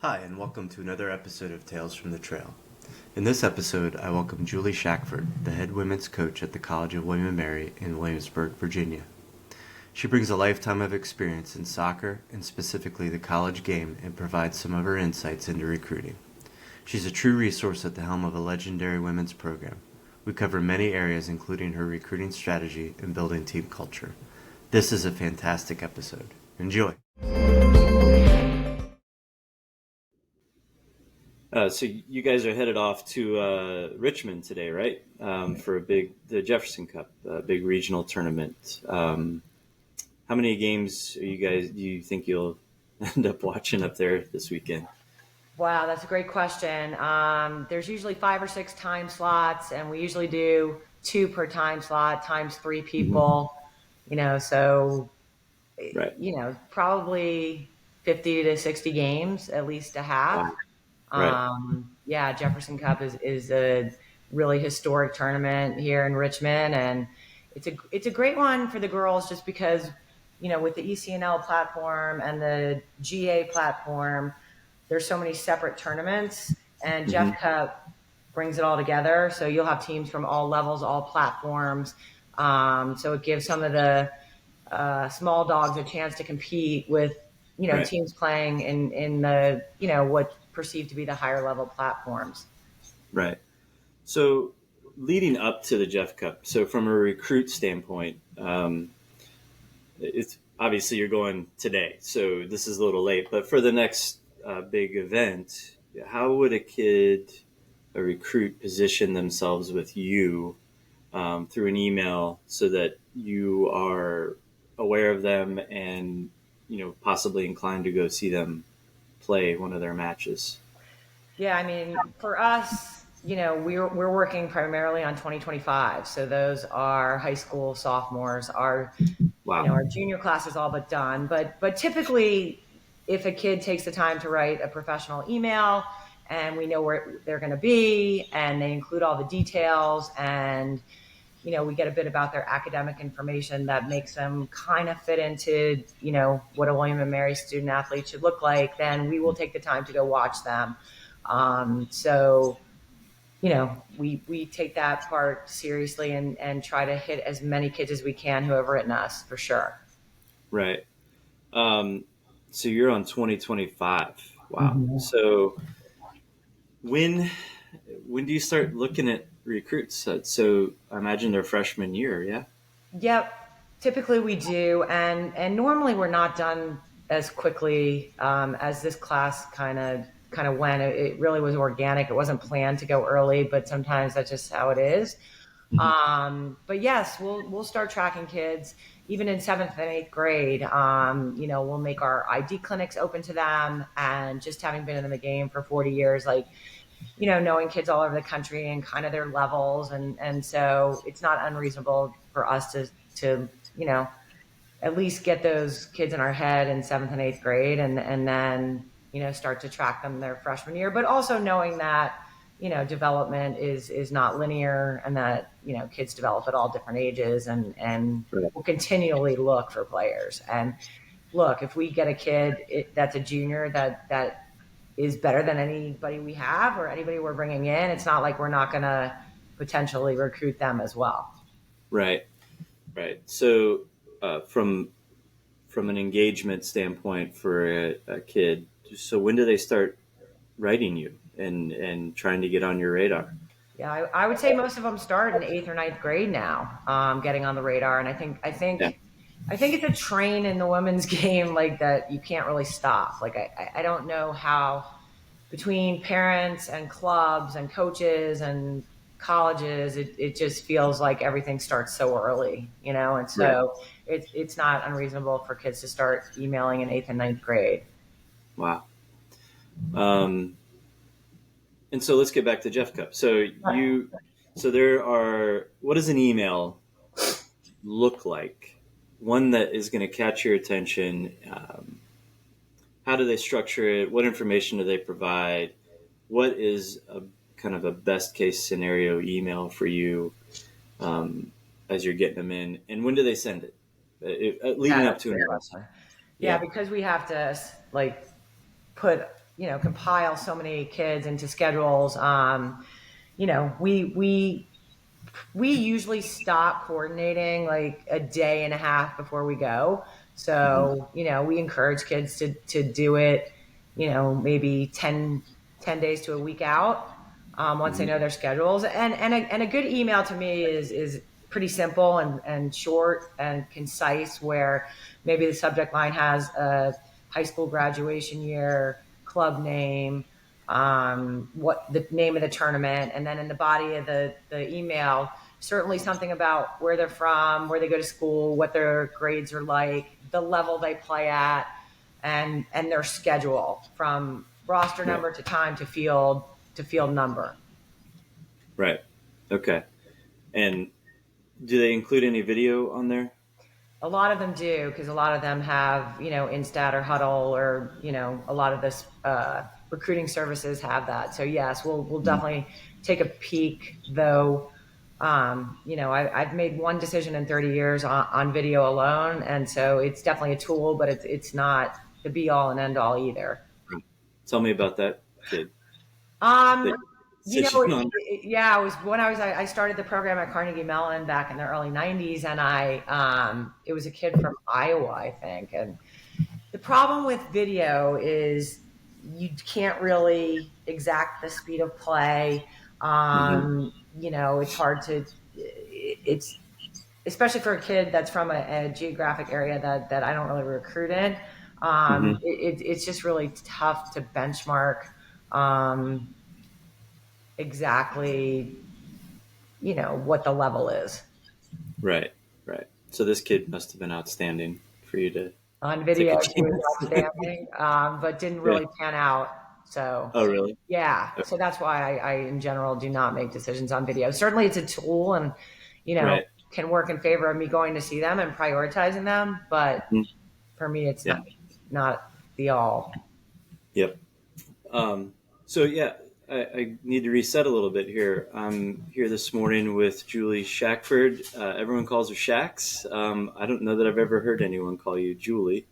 Hi, and welcome to another episode of Tales from the Trail. In this episode, I welcome Julie Shackford, the head women's coach at the College of William and Mary in Williamsburg, Virginia. She brings a lifetime of experience in soccer and specifically the college game and provides some of her insights into recruiting. She's a true resource at the helm of a legendary women's program. We cover many areas including her recruiting strategy and building team culture. This is a fantastic episode. Enjoy! So you guys are headed off to Richmond today, right? For the Jefferson Cup, a big regional tournament. How many games do you think you'll end up watching up there this weekend? Wow, that's a great question. There's usually 5 or 6 time slots, and we usually do two per time slot times three Mhm. people. So Right. probably 50 to 60 games at least to have. Wow. Right. Yeah, Jefferson Cup is a really historic tournament here in Richmond, and it's a great one for the girls just because with the ECNL platform and the GA platform, there's so many separate tournaments, and Hmm. Jeff Cup brings it all together. So you'll have teams from all levels, all platforms. So it gives some of the small dogs a chance to compete with Right. teams playing in the what perceived to be the higher level platforms. Right. So leading up to the Jeff Cup, so from a recruit standpoint, it's obviously you're going today, so this is a little late. But for the next big event, how would a recruit, position themselves with you through an email so that you are aware of them and possibly inclined to go see them play one of their matches? Yeah, I mean, for us, we're working primarily on 2025. So those are high school sophomores. Wow. Our junior class is all but done. But typically, if a kid takes the time to write a professional email, and we know where they're going to be, and they include all the details, and we get a bit about their academic information that makes them kind of fit into what a William and Mary student athlete should look like, then we will take the time to go watch them. So we take that part seriously and try to hit as many kids as we can who have written us, for sure. Right. Um, so you're on 2025. Wow. Mhm. So when when do you start looking at recruits? So I imagine their freshman year, yeah? Yep. Typically we do. And normally we're not done as quickly as this class kind of went. It really was organic. It wasn't planned to go early, but sometimes that's just how it is. Hmm. But yes, we'll start tracking kids even in 7th and 8th grade. We'll make our ID clinics open to them, and just having been in the game for 40 years, like knowing kids all over the country and kind of their levels, and so it's not unreasonable for us to at least get those kids in our head in 7th and 8th grade, and then start to track them their freshman year, but also knowing that development is not linear, and that kids develop at all different ages, and Right. we'll continually look for players. And look, if we get a kid that's a junior that is better than anybody we have or anybody we're bringing in, it's not like we're not going to potentially recruit them as well. Right. Right. So from an engagement standpoint for a kid, so when do they start writing you and trying to get on your radar? Yeah, I would say most of them start in 8th or 9th grade now, getting on the radar. And Yeah. I think it's a train in the women's game, like, that you can't really stop. Like, I don't know how, between parents and clubs and coaches and colleges, it just feels like everything starts so early, and Right. so it's not unreasonable for kids to start emailing in 8th and 9th grade. Wow. Um, and so let's get back to Jeff Cup. So there are, what does an email look like? One that is going to catch your attention. How do they structure it? What information do they provide? What is a kind of a best case scenario email for you um, as you're getting them in? And when do they send it? Yeah, Leading up that's a to an great event. question. Yeah, Yeah. because we have to, like, put compile so many kids into schedules. You know, we usually stop coordinating like a day and a half before we go. Hmm. So, we encourage kids to do it, maybe 10 days to a week out, once they Hmm. know their schedules. And a good email to me is pretty simple and short and concise, where maybe the subject line has a high school graduation year, club name, what the name of the tournament, and then in the body of the email, certainly something about where they're from, where they go to school, what their grades are like, the level they play at, and their schedule from roster Right. number to time to field number. Right. Okay. And do they include any video on there? A lot of them do, because a lot of them have, Instat or Huddle, or, a lot of this recruiting services have that. So yes, we'll Mhm. definitely take a peek, though. I've made one decision in 30 years on video alone, and so it's definitely a tool, but it's not the be all and end all either. Tell me about that kid. Um, That decision on. yeah, it was when I started the program at Carnegie Mellon back in the early '90s, and it was a kid from Iowa, I think. And the problem with video is you can't really exact the speed of play. Hmm. It's hard to, it's especially for a kid that's from a geographic area that I don't really recruit in. Hmm. It's just really tough to benchmark. Um, exactly, what the level is Right. Right. So this kid must have been outstanding for you to on take video. a She was chance. outstanding, but didn't Yeah. really pan out. So Oh, really? yeah, so that's why I in general do not make decisions on video. Certainly it's a tool, and Right. can work in favor of me going to see them and prioritizing them, but Mhm. for me it's Yeah. not the all. Yep. Um, so yeah, I need to reset a little bit here. I'm here this morning with Julie Shackford. Everyone calls her Shax. I don't know that I've ever heard anyone call you Julie.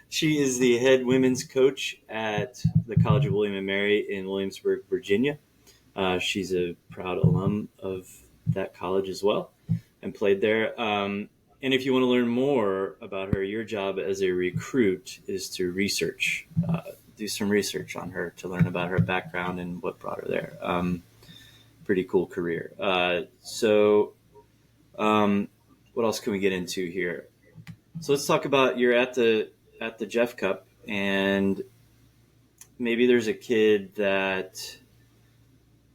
She is the head women's coach at the College of William and Mary in Williamsburg, Virginia. She's a proud alum of that college as well and played there. And if you want to learn more about her, your job as a recruit is to do some research on her to learn about her background and what brought her there. Pretty cool career. What else can we get into here? So let's talk about you're at the Jeff Cup, and maybe there's a kid that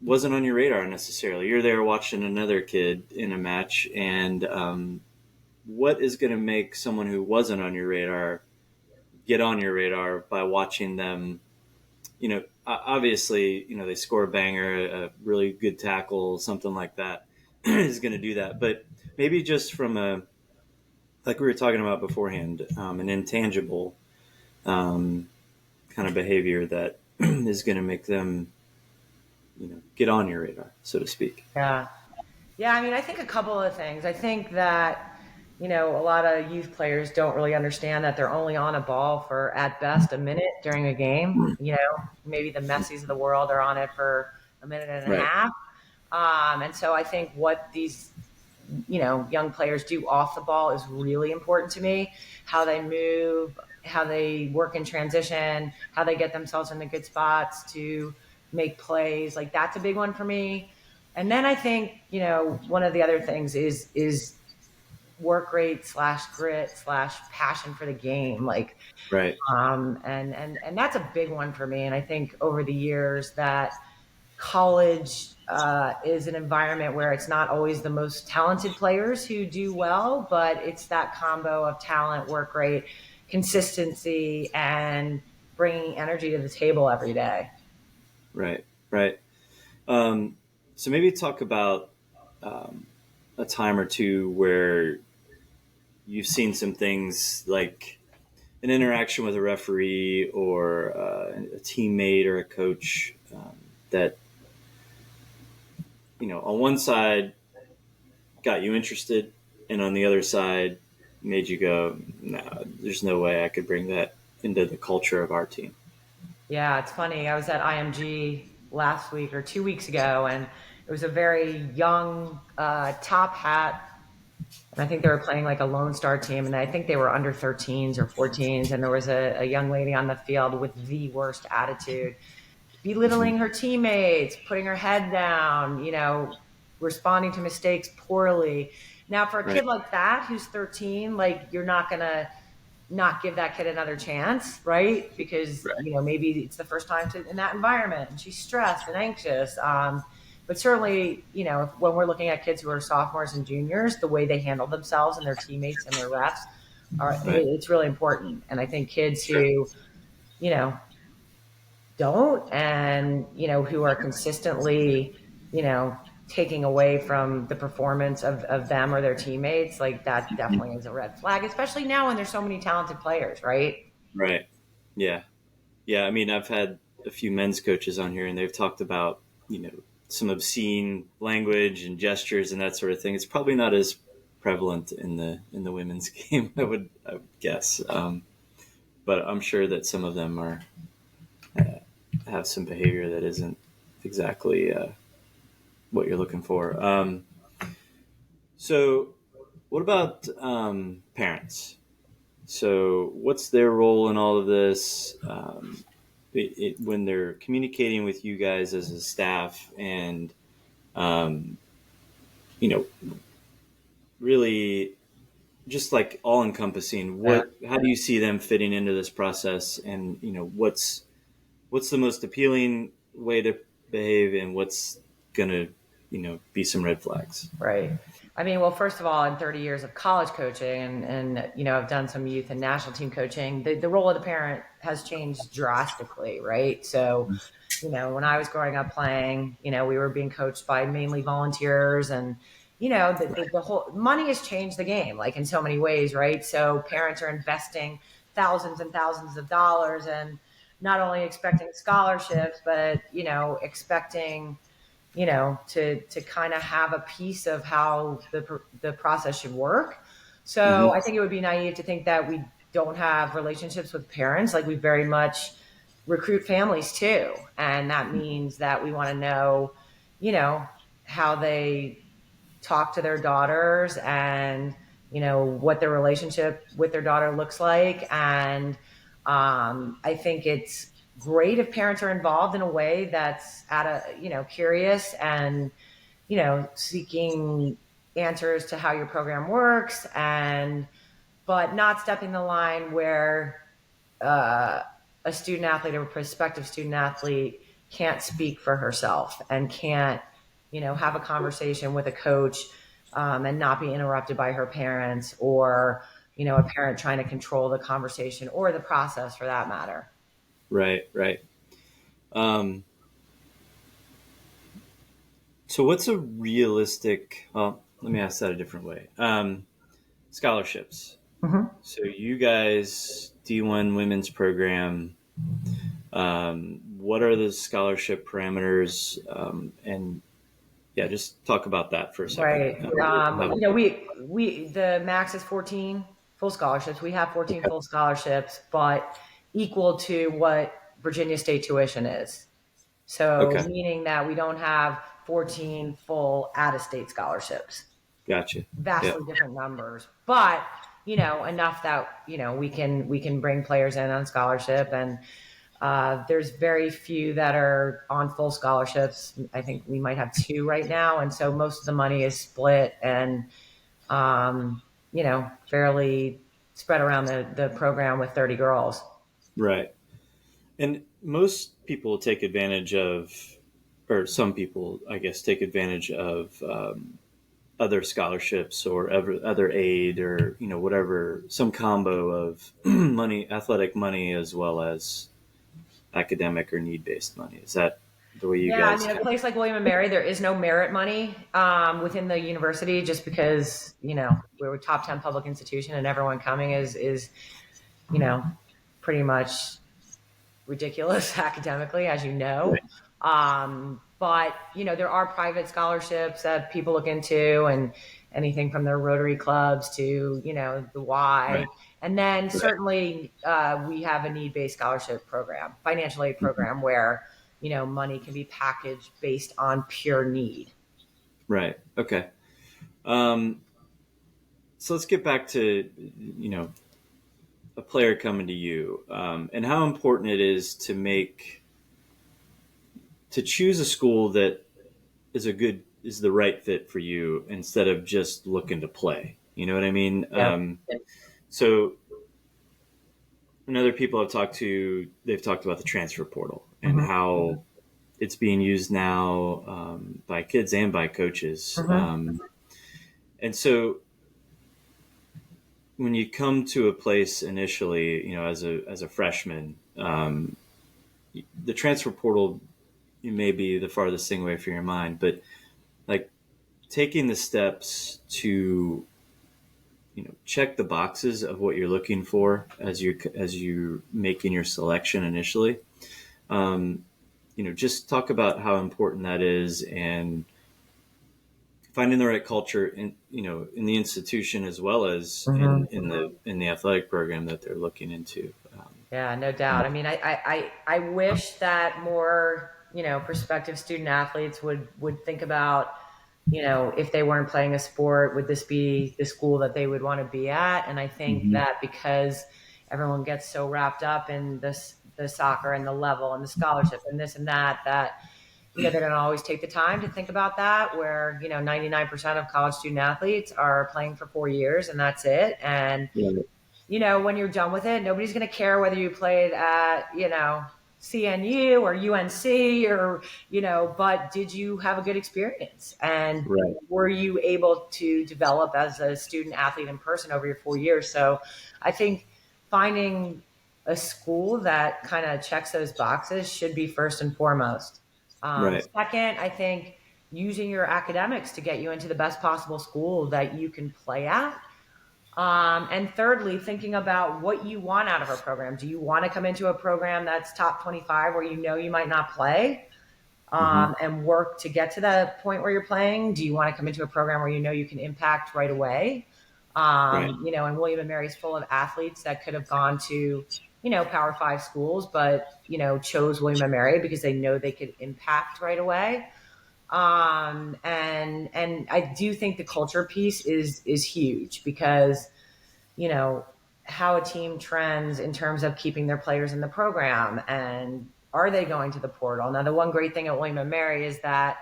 wasn't on your radar necessarily. You're there watching another kid in a match, and what is going to make someone who wasn't on your radar get on your radar by watching them? Obviously, they score a banger, a really good tackle, something like that is going to do that. But maybe just from like we were talking about beforehand, an intangible kind of behavior that is going to make them, get on your radar, so to speak. Yeah. Yeah, I mean, I think a couple of things. I think that, a lot of youth players don't really understand that they're only on a ball for, at best, a minute during a game. Maybe the Messis of the world are on it for a minute and a Right. half. And so I think what these, young players do off the ball is really important to me. How they move, how they work in transition, how they get themselves in the good spots to make plays. Like, that's a big one for me. And then I think, one of the other things is work rate slash grit slash passion for the game. Like, Right. and that's a big one for me. And I think over the years that college is an environment where it's not always the most talented players who do well, but it's that combo of talent, work rate, consistency, and bringing energy to the table every day. Right. Right. Um, so maybe talk about um, a time or two where you've seen some things like an interaction with a referee or a teammate or a coach that on one side got you interested, and on the other side made you go, "No, there's no way I could bring that into the culture of our team." Yeah, it's funny. I was at IMG last week or 2 weeks ago, and it was a very young top hat. And I think they were playing like a Lone Star team, and I think they were under 13s or 14s. And there was a young lady on the field with the worst attitude, Hmm. belittling her teammates, putting her head down, responding to mistakes poorly. Now, for a Right. kid like that who's 13, like you're not going to not give that kid another chance, right? Because, Right. maybe it's the first time in that environment and she's stressed and anxious. But certainly, when we're looking at kids who are sophomores and juniors, the way they handle themselves and their teammates and their refs Right. it's really important. And I think kids Sure. who, you know, don't and who are consistently you know taking away from the performance of them or their teammates, like that definitely is a red flag, especially now when there's so many talented players, right? Right. Yeah. Yeah. I mean, I've had a few men's coaches on here, and they've talked about some obscene language and gestures and that sort of thing. It's probably not as prevalent in the women's game, I would guess. But I'm sure that some of them are have some behavior that isn't exactly what you're looking for. So, what about parents? So, what's their role in all of this? When they're communicating with you guys as a staff, and um, you know, really just like all encompassing. Yeah. How do you see them fitting into this process? And what's the most appealing way to behave, and what's gonna be some red flags? Right. I mean, well, first of all, in 30 years of college coaching and I've done some youth and national team coaching, the role of the parent has changed drastically, right? So, when I was growing up playing, we were being coached by mainly volunteers, and, the whole money has changed the game, like in so many ways, right? So parents are investing thousands and thousands of dollars and not only expecting scholarships, but, expecting to kind of have a piece of how the process should work. So Mm-hmm. I think it would be naive to think that we don't have relationships with parents. Like we very much recruit families too, and that means that we want to know, you know, how they talk to their daughters and what their relationship with their daughter looks like. And I think it's great if parents are involved in a way that's at a curious and seeking answers to how your program works, and but not stepping the line where uh, a student athlete or a prospective student athlete can't speak for herself and can't, have a conversation with a coach and not be interrupted by her parents or, a parent trying to control the conversation or the process for that matter. Right, right. Um, so, what's a realistic? Well, let me ask that a different way. Scholarships. Mm-hmm. So, you guys D1 women's program. What are the scholarship parameters? And yeah, just talk about that for a second. Right. We the max is 14 full scholarships. We have 14 Okay. full scholarships, but equal to what Virginia State tuition is. So Okay. meaning that we don't have 14 full out of state scholarships. Gotcha. Yeah. Vastly different numbers, but enough that we can bring players in on scholarship, and there's very few that are on full scholarships. I think we might have two right now, and so most of the money is split and fairly spread around the program with 30 girls. Right. And most people take advantage of, or some people, I guess, take advantage of other scholarships or other aid or whatever, some combo of money, athletic money, as well as academic or need based money. Is that the way you Yeah, I guys mean, a kind place like William and Mary, there is no merit money within the university, just because we're a top 10 public institution, and everyone coming is you know pretty much ridiculous academically, as you of? know. But there are private scholarships that people look into, and anything from their Rotary clubs to the Right. Y. And then Right. certainly we have a need-based scholarship program, financial aid Mhm. program, where money can be packaged based on pure need. Right. Okay. Um, so let's get back to, a player coming to you, and how important it is to choose a school that is the right fit for you instead of just looking to play. You know what I mean? Yeah. So and other people I've talked to, they've talked about the transfer portal and Hmm. how it's being used now, by kids and by coaches. Hmm. And so when you come to a place initially, as a freshman, the transfer portal may be the farthest thing away from your mind, but like taking the steps to check the boxes of what you're looking for as you're making your selection initially. Um, just talk about how important that is, and finding the right culture in the institution as well as Hmm. in the athletic program that they're looking into. Yeah, no doubt. I mean, I wish that more, prospective student athletes would think about, if they weren't playing a sport, would this be the school that they would want to be at? And I think Mhm. that because everyone gets so wrapped up in the soccer and the level and the scholarship and this and that, they don't always take the time to think about that, where, 99% of college student athletes are playing for 4 years and that's it. And Yeah. when you're done with it, nobody's going to care whether you played at, CNU or UNC or, but did you have a good experience? And Right. were you able to develop as a student athlete in person over your 4 years? So I think finding a school that kind of checks those boxes should be first and foremost. Right. Second, I think using your academics to get you into the best possible school that you can play at. And thirdly, thinking about what you want out of a program. Do you want to come into a program that's top 25 where you might not play, Hmm. and work to get to the point where you're playing? Do you want to come into a program where you can impact right away? Right. And William and Mary's full of athletes that could have gone to, Power Five schools, but, chose William and Mary because they know they could impact right away. And I do think the culture piece is huge because you know, how a team trends in terms of keeping their players in the program and are they going to the portal? Now, the one great thing at William and Mary is that,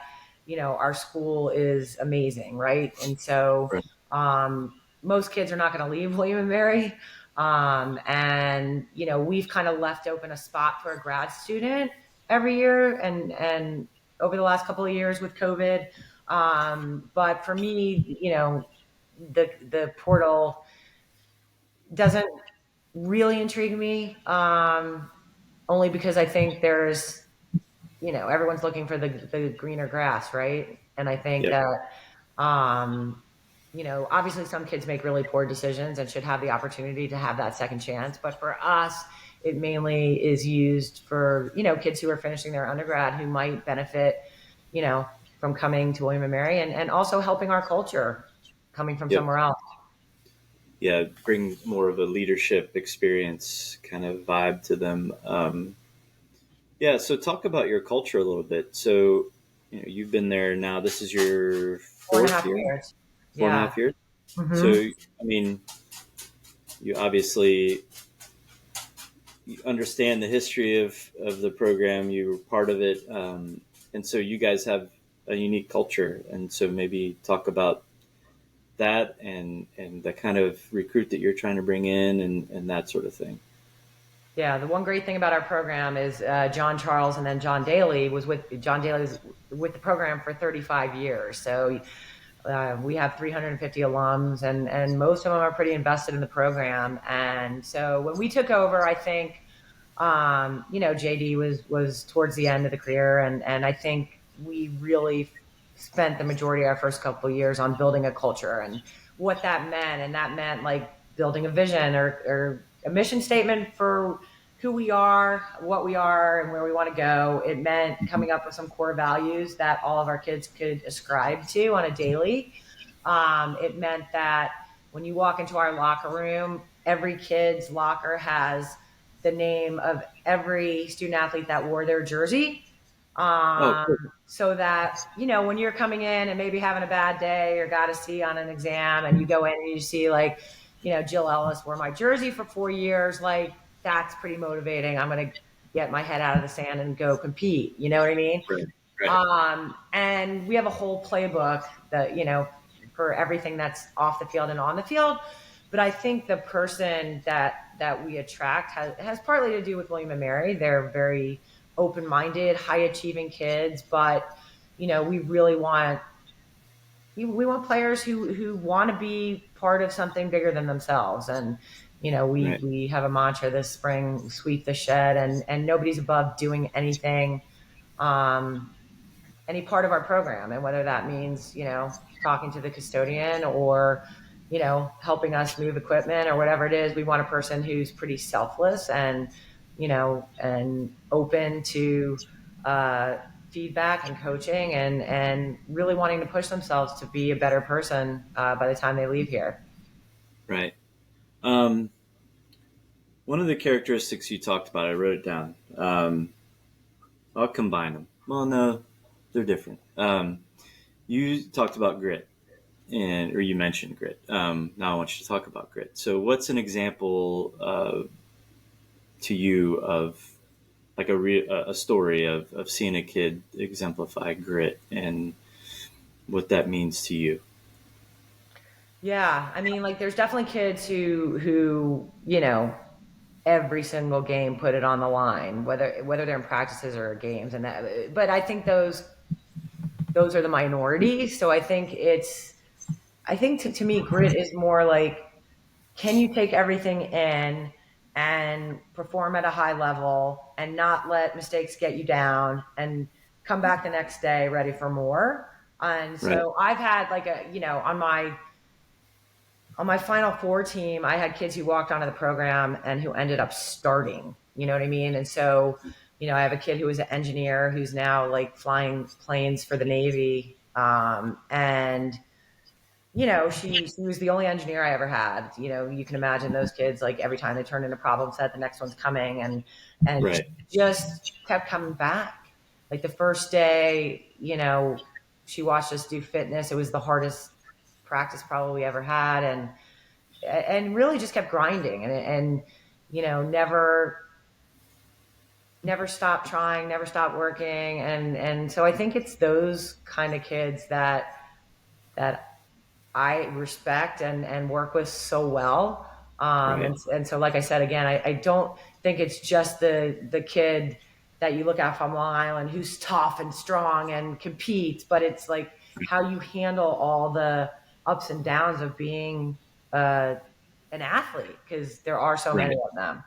our school is amazing, right? And so Right. most kids are not going to leave William and Mary. And, we've kind of left open a spot for a grad student every year and over the last couple of years with COVID. But for me, the portal doesn't really intrigue me, only because I think there's, everyone's looking for the greener grass, right? And I think Yep. that, obviously some kids make really poor decisions and should have the opportunity to have that second chance. But for us, it mainly is used for, kids who are finishing their undergrad who might benefit, you know, from coming to William and Mary and also helping our culture coming from Yep. somewhere else. Yeah. Bring more of a leadership experience kind of vibe to them. Yeah. So talk about your culture a little bit. So, you've been there now. This is your Four and a fourth half year, years. four and a Yeah. half years. So, Hmm. I mean, you obviously understand the history of the program. You were part of it, and so you guys have a unique culture. And so maybe talk about that and the kind of recruit that you're trying to bring in and that sort of thing. Yeah, the one great thing about our program is John Charles and then John Daly was with the program for 35 years. So we have 350 alums, and most of them are pretty invested in the program. And so when we took over, I think JD was towards the end of the career, and I think we really spent the majority of our first couple of years on building a culture and what that meant, and that meant like building a vision or a mission statement for who we are, what we are, and where we want to go. It meant Mhm. coming up with some core values that all of our kids could ascribe to on a daily. It meant that when you walk into our locker room, every kid's locker has the name of every student athlete that wore their jersey. Oh, Um, cool. so that, when you're coming in and maybe having a bad day or got a C on an exam and you go in and you see like, Jill Ellis wore my jersey for 4 years, like that's pretty motivating. I'm going to get my head out of the sand and go compete. You know what I mean? Right. Right. And we have a whole playbook that, for everything that's off the field and on the field. But I think the person that we attract has partly to do with William and Mary. They're very open-minded, high-achieving kids, but we really want players who want to be part of something bigger than themselves. And Right. we have a mantra this spring: sweep the shed, and nobody's above doing anything. Um, any part of our program, and whether that means talking to the custodian or helping us move equipment or whatever it is. We want a person who's pretty selfless and and open to feedback and coaching, and really wanting to push themselves to be a better person by the time they leave here. Right. Um, One of the characteristics you talked about, I wrote it down. I'll combine them. Well, no, they're different. You talked about grit, or you mentioned grit. Now I want you to talk about grit. So, what's an example to you of like a story of seeing a kid exemplify grit and what that means to you? Yeah, I mean, like there's definitely kids who every single game put it on the line, whether they're in practices or games, and that. But I think those are the minority. So I think to me, grit is more like, can you take everything in and perform at a high level and not let mistakes get you down and come back the next day ready for more. And Right. so I've had like on my Final Four team, I had kids who walked onto the program and who ended up starting. You know what I mean? And so, I have a kid who was an engineer who's now like flying planes for the Navy. And she was the only engineer I ever had. You can imagine those kids, like every time they turn in a problem set, the next one's coming, and Right. she just kept coming back. Like the first day, she watched us do fitness. It was the hardest practice probably we ever had, and really just kept grinding, and never stopped trying, never stopped working, and so I think it's those kind of kids that I respect and work with so well. Right. And so, like I said, again, I don't think it's just the kid that you look at from Long Island who's tough and strong and competes, but it's like how you handle all the ups and downs of being uh, an athlete, because there are so many Right. of them.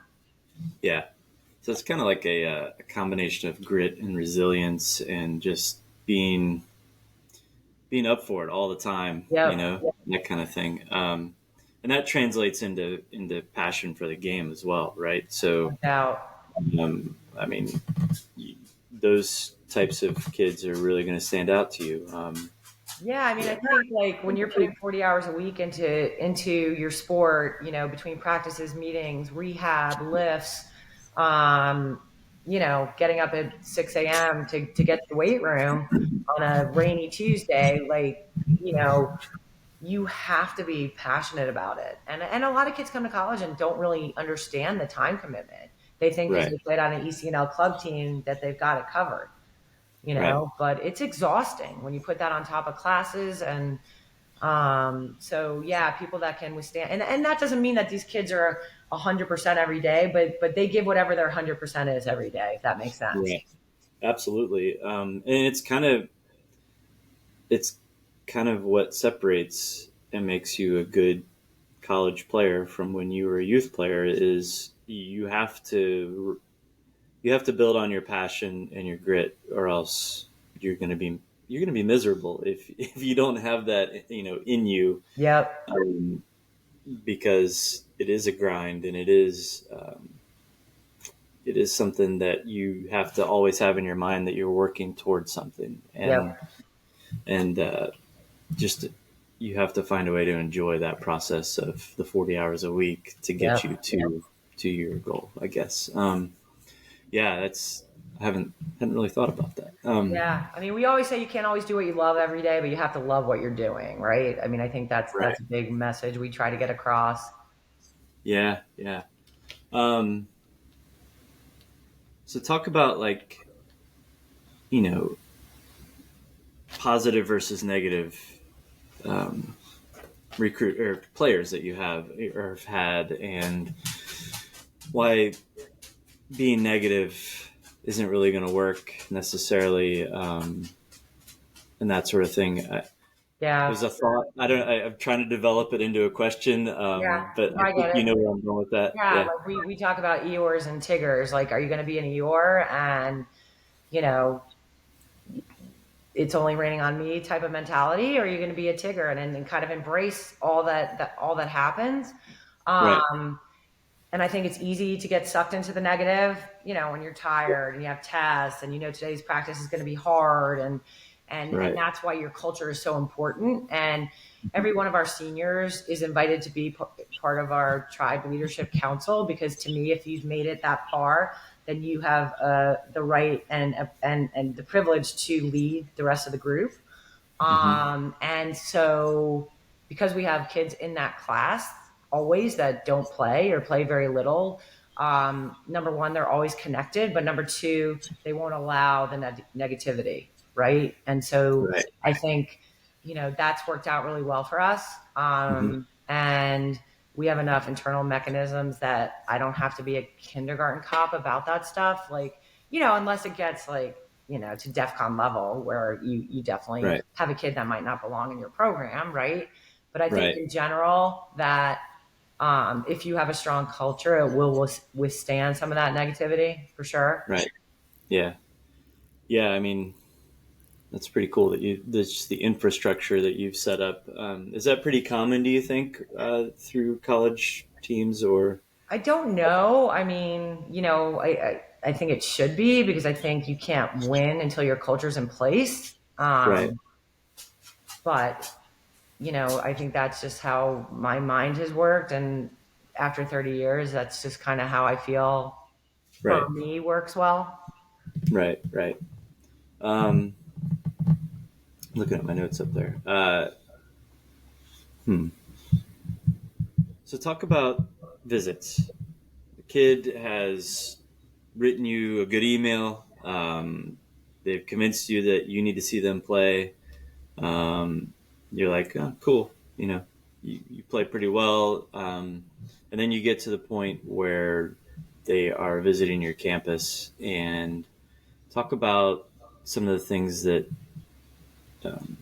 Yeah. So it's kind of like a combination of grit and resilience and just being up for it all the time, Yep, that kind of thing. And that translates into passion for the game as well, right? no So, doubt. I mean, those types of kids are really going to stand out to you. Yeah, I mean, I Yeah. think like when you're putting 40 hours a week into your sport, between practices, meetings, rehab, lifts, um, getting up at 6 a.m. to get to the weight room on a rainy Tuesday, like, you know, you have to be passionate about it. And a lot of kids come to college and don't really understand the time commitment. They think because Right. they played on an ECNL club team that they've got it covered, Right. but it's exhausting when you put that on top of classes. And so yeah, people that can withstand, and that doesn't mean that these kids are 100% every day, but they give whatever their 100% is every day, if that makes sense. Right. Absolutely. And it's kind of what separates and makes you a good college player from when you were a youth player is you have to build on your passion and your grit, or else you're going to be miserable if you don't have that in you, Yep. um, because it is a grind, and it is something that you have to always have in your mind that you're working towards something, Yep. and just you have to find a way to enjoy that process of the 40 hours a week to get you Yep. to your goal, I guess. Yeah, that's I hadn't really thought about that. Yeah. I mean, we always say you can't always do what you love every day, but you have to love what you're doing, right? I mean, I think Right. that's a big message we try to get across. Yeah, yeah. Um, so talk about like, you know, positive versus negative um, recruit or players that you have or have had, and why being negative isn't really going to work necessarily, and that sort of thing. It Yeah. was a thought. I'm trying to develop it into a question, Yeah. but No, I I think get you it. know where I'm going with that. Yeah. Yeah. Like we talk about Eeyores and Tiggers. Like, are you going to be an Eeyore and, you know, it's only raining on me type of mentality, or are you going to be a Tigger and kind of embrace all that happens? Right. Um, and I think it's easy to get sucked into the negative, when you're tired and you have tests and today's practice is going to be hard and Right. that's why your culture is so important. And every one of our seniors is invited to be part of our tribe leadership council, because to me, if you've made it that far, then you have the right and the privilege to lead the rest of the group. Mm-hmm. And so, because we have kids in that class always that don't play or play very little, number one, they're always connected, but number two, they won't allow the negativity, right? And so, Right. I think, that's worked out really well for us. Mm-hmm. And we have enough internal mechanisms that I don't have to be a kindergarten cop about that stuff. Like, unless it gets like, to DEFCON level where you definitely Right. have a kid that might not belong in your program, right? But I think Right. in general that if you have a strong culture, it will withstand some of that negativity for sure. Right. Yeah. Yeah. I mean, that's pretty cool that there's just the infrastructure that you've set up. Is that pretty common, do you think, through college teams or? I don't know. I mean, I think it should be, because I think you can't win until your culture's in place. Right. But I think that's just how my mind has worked. And after 30 years, that's just kind of how I feel for Right. me works well. Right. Right. Um, looking at my notes up there. Hmm. So talk about visits. The kid has written you a good email. They've convinced you that you need to see them play. You're like, oh, cool. You play pretty well. And then you get to the point where they are visiting your campus, and talk about some of the things that um,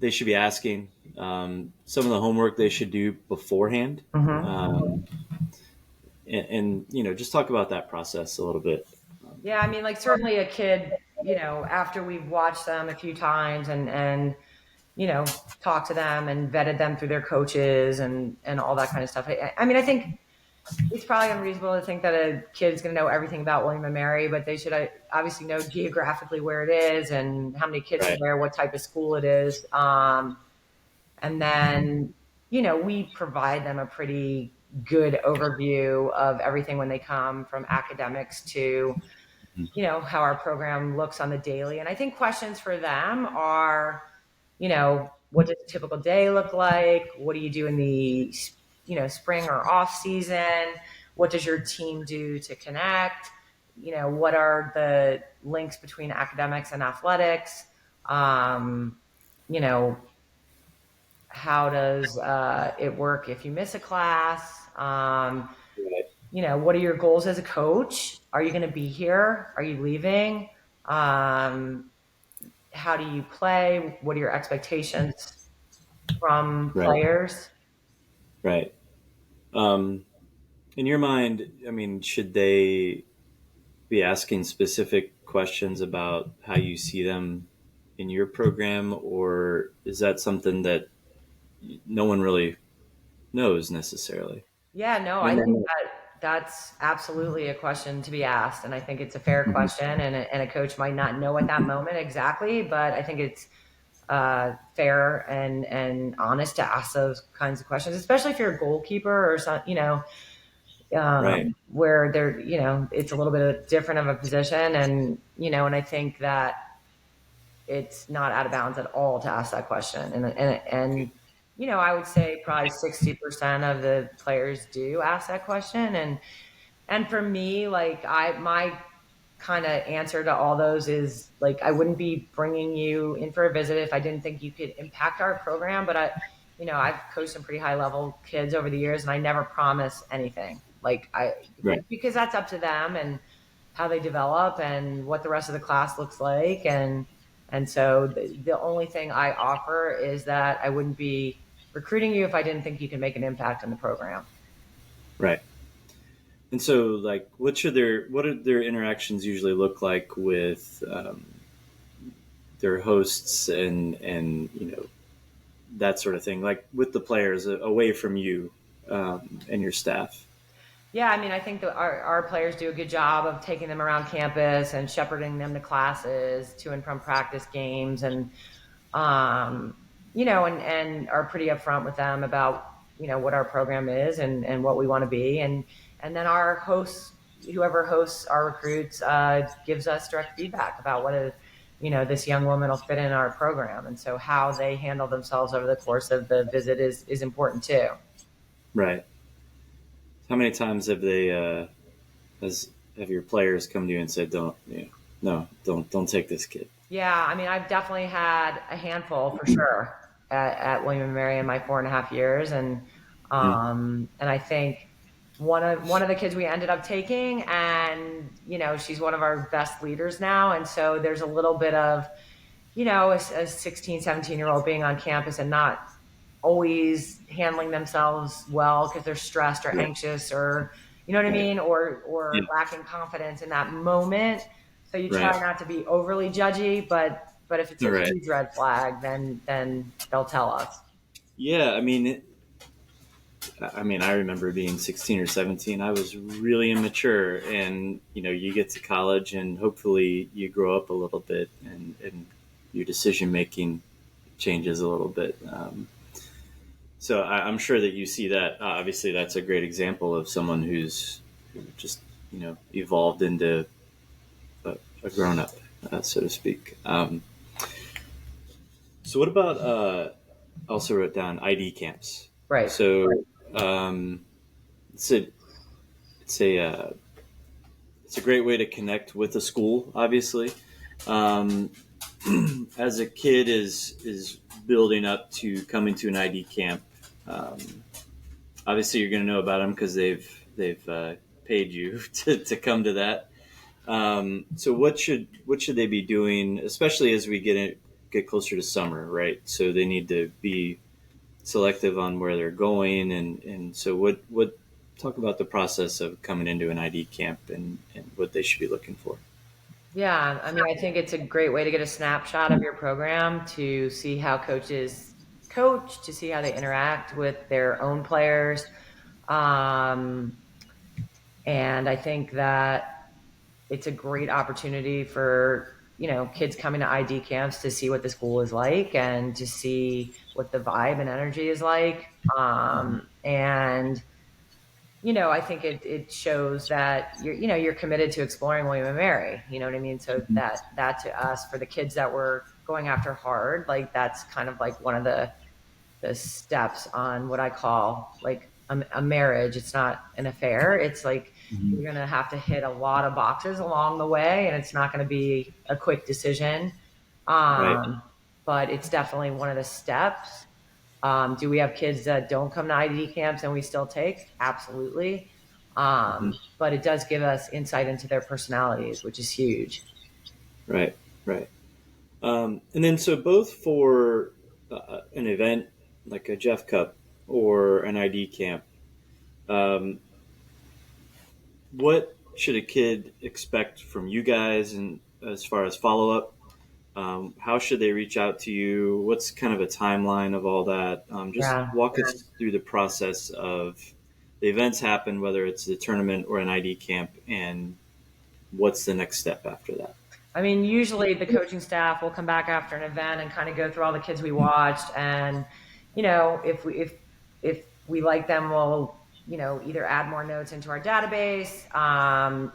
they should be asking, some of the homework they should do beforehand, Hmm. um, and just talk about that process a little bit. Yeah, I mean, like certainly a kid, after we've watched them a few times and talked to them and vetted them through their coaches and all that kind of stuff. I mean, I think it's probably unreasonable to think that a kid is going to know everything about William and Mary, but they should obviously know geographically where it is and how many kids are Right. there, what type of school it is. And then, we provide them a pretty good overview of everything when they come, from academics to, how our program looks on the daily. And I think questions for them are, what does a typical day look like? What do you do in the, spring or off season? What does your team do to connect? What are the links between academics and athletics? Um, you know, how does it work if you miss a class? Right. What are your goals as a coach? Are you going to be here? Are you leaving? Um, how do you play? What are your expectations from Right. players? Right. Um, in your mind, I mean, should they be asking specific questions about how you see them in your program, or is that something that no one really knows necessarily? Yeah, no, And I think then, that's absolutely a question to be asked, and I think it's a fair Mhm. question, and a coach might not know at that moment exactly, but I think it's fair and honest to ask those kinds of questions, especially if you're a goalkeeper or some, Right. where they're, it's a little bit different of a position. And, and I think that it's not out of bounds at all to ask that question. And I would say probably 60% of the players do ask that question. And for me, like my kind of answer to all those is like, I wouldn't be bringing you in for a visit if I didn't think you could impact our program. But I've coached some pretty high level kids over the years, and I never promise anything. Like Right. because that's up to them and how they develop and what the rest of the class looks like. And so the only thing I offer is that I wouldn't be recruiting you if I didn't think you can make an impact in the program. Right. And so, like, what do their interactions usually look like with their hosts and that sort of thing, like with the players away from you and your staff? Yeah, I mean, I think that our players do a good job of taking them around campus and shepherding them to classes, to and from practice games, and um, and are pretty upfront with them about what our program is and what we want to be, and then our hosts, whoever hosts our recruits, gives us direct feedback about what this young woman will fit in our program, and so how they handle themselves over the course of the visit is important too. Right. How many times have they has have your players come to you and said, "Don't, no, don't take this kid"? Yeah, I mean, I've definitely had a handful for sure at William and Mary in my 4.5 years, and I think one of the kids we ended up taking, and she's one of our best leaders now, and so there's a little bit of a 16, 17-year-old being on campus and not always handling themselves well because they're stressed or Right. anxious, or you know what I Right. mean, or Yeah. lacking confidence in that moment. So you try Right. not to be overly judgy, but if it's a Right. huge red flag, then they'll tell us. Yeah. I mean, I remember being 16 or 17. I was really immature, and you get to college, and hopefully you grow up a little bit, and your decision making changes a little bit. So I'm sure that you see that. Obviously, that's a great example of someone who just evolved into a grown up, so to speak. So what about? Also wrote down ID camps. Right. So it's a it's a it's a great way to connect with a school. Obviously, um, as a kid is building up to coming to an ID camp. Um, Obviously, you're going to know about them because they've paid you to come to that. So what should they be doing, especially as we get closer to summer, right? So they need to be selective on where they're going, and so what talk about the process of coming into an ID camp and what they should be looking for. Yeah, I mean, I think it's a great way to get a snapshot of your program, to see how coaches coach, to see how they interact with their own players. Um, and I think that it's a great opportunity for kids coming to ID camps to see what the school is like and to see what the vibe and energy is like. And I think it shows that you're committed to exploring William and Mary. You know what I mean? So that to us, for the kids that were going after hard, like that's kind of like one of the steps on what I call like a marriage. It's not an affair. It's like Mhm. you're going to have to hit a lot of boxes along the way, and it's not going to be a quick decision. Right. Um, but it's definitely one of the steps. Do we have kids that don't come to ID camps and we still take? Absolutely. Mhm. But it does give us insight into their personalities, which is huge. Right. Right. And then so both for an event like a Jeff Cup or an ID camp, um, what should a kid expect from you guys, and as far as follow up? How should they reach out to you? What's kind of a timeline of all that? Just Yeah. walk us through the process of the events happen, whether it's the tournament or an ID camp, and what's the next step after that? I mean, usually the coaching staff will come back after an event and kind of go through all the kids we watched, and if we like them, we'll either add more notes into our database.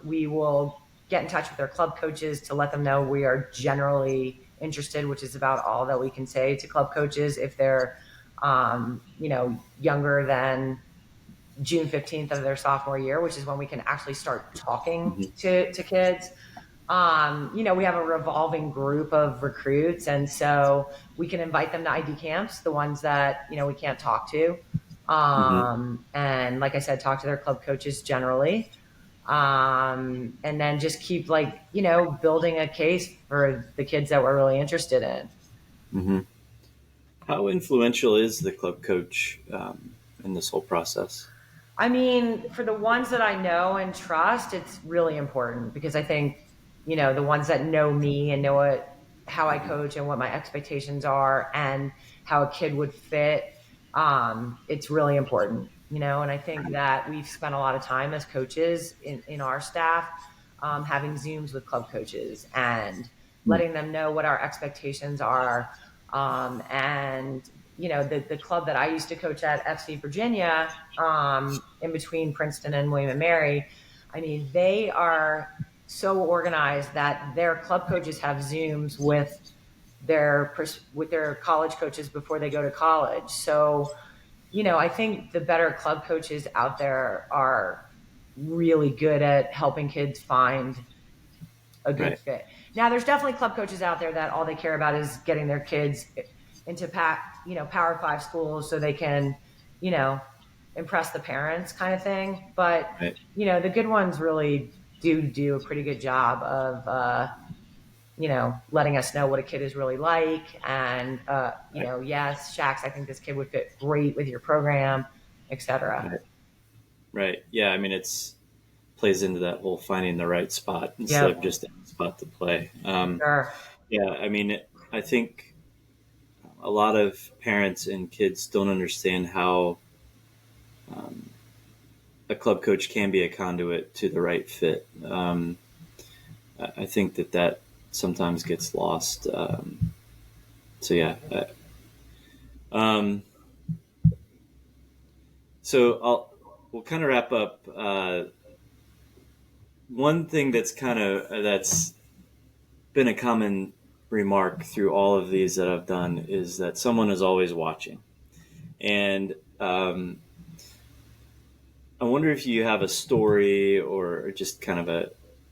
We will get in touch with their club coaches to let them know we are generally interested, which is about all that we can say to club coaches if they're younger than June 15th of their sophomore year, which is when we can actually start talking Hmm. to kids. We have a revolving group of recruits, and so we can invite them to ID camps, the ones that we can't talk to, Hmm. and like I said, talk to their club coaches generally, and then just keep building a case for the kids that we're really interested in. Hmm. How influential is the club coach in this whole process? I mean, for the ones that I know and trust, it's really important because I think, the ones that know me and know how I coach and what my expectations are and how a kid would fit, it's really important, and I think that we've spent a lot of time as coaches in our staff, having Zooms with club coaches and Mm. letting them know what our expectations are. And the club that I used to coach at, FC Virginia, in between Princeton and William and Mary, I mean, they are so organized that their club coaches have Zooms with their college coaches before they go to college. So, I think the better club coaches out there are really good at helping kids find a good Right. fit. Now, there's definitely club coaches out there that all they care about is getting their kids into Power Five schools so they can, you know, impress the parents, kind of thing. But Right. the good ones really do a pretty good job of, letting us know what a kid is really like, and Right. yes, Shax, I think this kid would fit great with your program, etc. Right. Right. Yeah. I mean, it's plays into that whole finding the right spot instead Yep, of just any spot to play. sure. Yeah. I mean, I think a lot of parents and kids don't understand how um, a club coach can be a conduit to the right fit. I think that sometimes gets lost. So yeah. Um, so we'll kind of wrap up. One thing that's been a common remark through all of these that I've done is that someone is always watching, and I wonder if you have a story or just kind of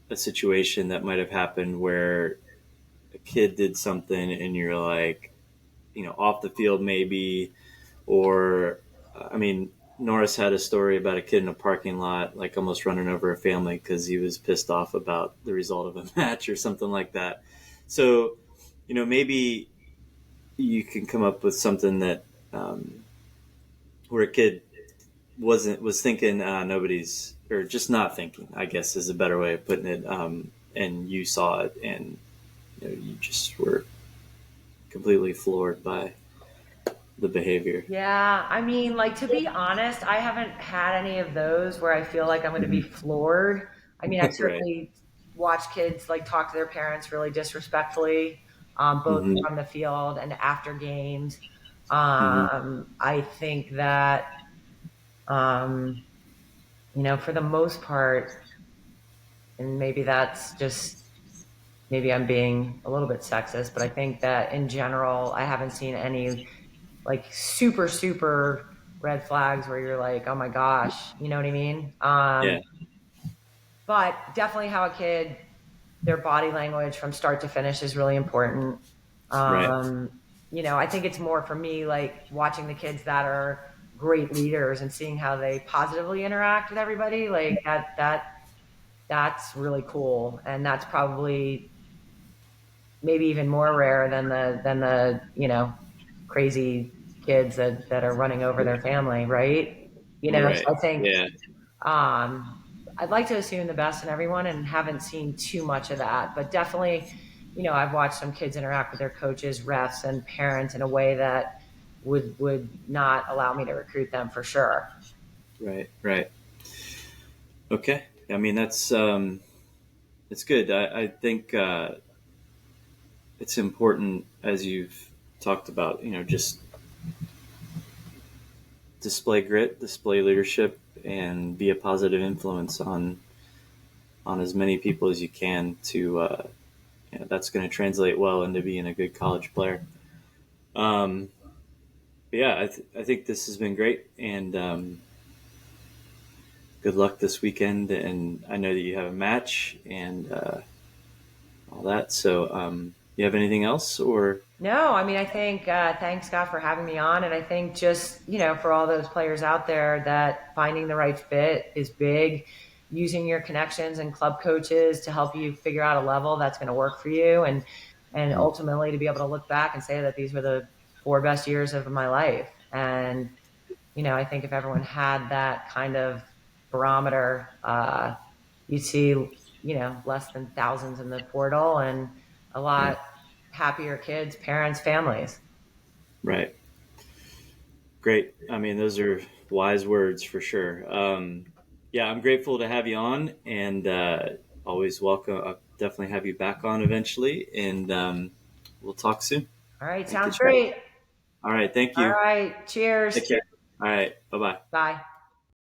a situation that might have happened where a kid did something and you're like, off the field maybe, or I mean, Norris had a story about a kid in a parking lot, like almost running over a family because he was pissed off about the result of a match or something like that. So, maybe you can come up with something that where a kid was thinking nobody's or just not thinking, I guess is a better way of putting it, and you saw it and you just were completely floored by the behavior. Yeah, I mean, to be honest, I haven't had any of those where I feel like I'm going to be Hmm. floored. I mean, I've Right. certainly watched kids talk to their parents really disrespectfully, both Hmm. from the field and after games. Hmm. I think that, um, for the most part, and maybe that's just maybe I'm being a little bit sexist, but I think that in general, I haven't seen any super super red flags where you're like, oh my gosh, you know what I mean. Yeah. But definitely how a kid, their body language from start to finish is really important. Right. I think it's more for me watching the kids that are great leaders and seeing how they positively interact with everybody, that's really cool, and that's probably maybe even more rare than the crazy kids that are running over their family, right? So Right. I think, Yeah. I'd like to assume the best in everyone and haven't seen too much of that, but definitely, I've watched some kids interact with their coaches, refs, and parents in a way that would not allow me to recruit them for sure. Right. Right. Okay. I mean, that's it's good. I think. it's important, as you've talked about, just display grit, display leadership, and be a positive influence on as many people as you can to that's going to translate well into being a good college player. Um, yeah, I think this has been great, and good luck this weekend. And I know that you have a match and all that. So, you have anything else, or No, I mean, I think, thanks, Scott, for having me on. And I think just, for all those players out there, that finding the right fit is big. Using your connections and club coaches to help you figure out a level that's going to work for you. And ultimately to be able to look back and say that these were the 4 best years of my life. And, I think if everyone had that kind of barometer, you'd see, less than thousands in the portal and a yeah, lot happier kids, parents, families. right? Great. I mean, those are wise words for sure. Yeah, I'm grateful to have you on, and always welcome. I'll definitely have you back on eventually, and we'll talk soon. All right, Thank you, sounds Chad. great. All right, thank All you. right, cheers. Take care. All right, bye bye. Bye.